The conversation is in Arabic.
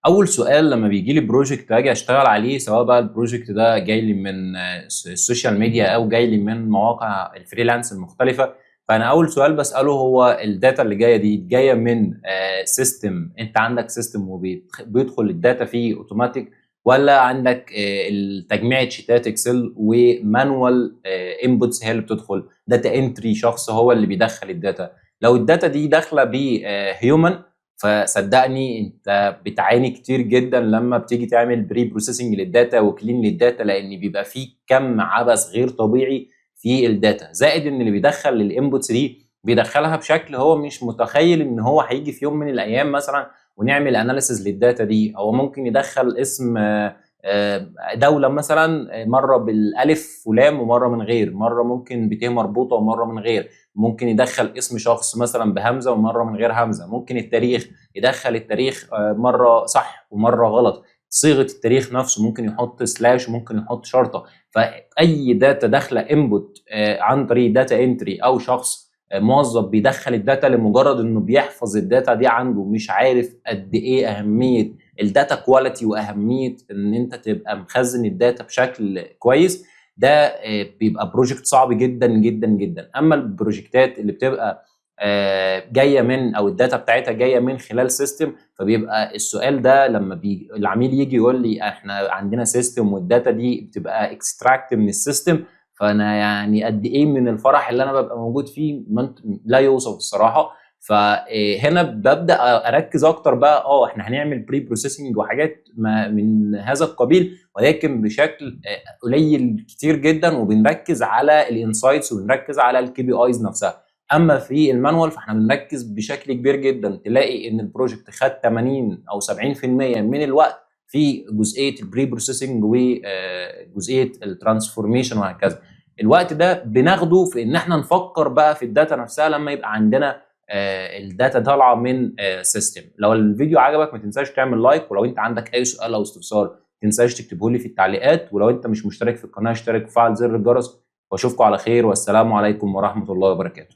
اول سؤال لما بيجي لي بروجكت اجي اشتغل عليه، سواء بقى البروجكت ده جاي لي من السوشيال ميديا او جاي لي من مواقع الفريلانس المختلفه. فانا اول سؤال بساله هو الداتا اللي جايه دي جايه من سيستم، انت عندك سيستم وبيدخل الداتا فيه اوتوماتيك، ولا عندك تجميع شيتات اكسل ومانوال انبوتس هي اللي بتدخل داتا انتري، شخص هو اللي بيدخل الداتا. لو الداتا دي داخله بهيومن، فصدقني انت بتعاني كتير جدا لما بتيجي تعمل بري بروسيسنج للداتا وكلين للداتا، لان بيبقى فيه كم عبث غير طبيعي في الداتا، زائد ان اللي بيدخل الانبوتس دي بيدخلها بشكل هو مش متخيل ان هو هيجي في يوم من الايام مثلا ونعمل اناليسز للداتا دي. هو ممكن يدخل اسم دولة مثلا مرة بالالف ولام ومرة من غير، مرة ممكن بت مربوطة ومرة من غير، ممكن يدخل اسم شخص مثلا بهمزه ومره من غير همزه، ممكن التاريخ يدخل التاريخ مره صح ومره غلط، صيغه التاريخ نفسه ممكن يحط سلاش وممكن يحط شرطه. فاي داتا داخله انبوت عن طريق داتا انتري او شخص موظف بيدخل الداتا لمجرد انه بيحفظ الداتا دي عنده، مش عارف قد ايه اهميه الداتا كواليتي واهميه ان انت تبقى مخزن الداتا بشكل كويس. ده بيبقى بروجكت صعب جدا جدا جدا. اما البروجكتات اللي بتبقى جايه من او الداتا بتاعتها جايه من خلال سيستم، فبيبقى السؤال ده لما العميل يجي يقول لي احنا عندنا سيستم والداتا دي بتبقى اكستراكت من السيستم، فانا يعني قد ايه من الفرح اللي انا ببقى موجود فيه لا يوصف الصراحه. فهنا ببدا اركز اكتر بقى، احنا هنعمل بري بروسيسنج وحاجات من هذا القبيل، ولكن بشكل قليل كتير جدا، وبنركز على الانسايتس وبنركز على الكي بي ايز نفسها. اما في المانوال فاحنا بنركز بشكل كبير جدا، تلاقي ان البروجكت خد 80 او 70% من الوقت في جزئيه البري بروسيسنج وجزئيه الترانسفورميشن وهكذا. الوقت ده بناخده في ان احنا نفكر بقى في الداتا نفسها لما يبقى عندنا الداتا طالعه من سيستم. لو الفيديو عجبك ما تنساش تعمل لايك، ولو انت عندك اي سؤال او استفسار ما تنساش تكتبه لي في التعليقات، ولو انت مش مشترك في القناه اشترك وفعل زر الجرس. واشوفكم على خير، والسلام عليكم ورحمه الله وبركاته.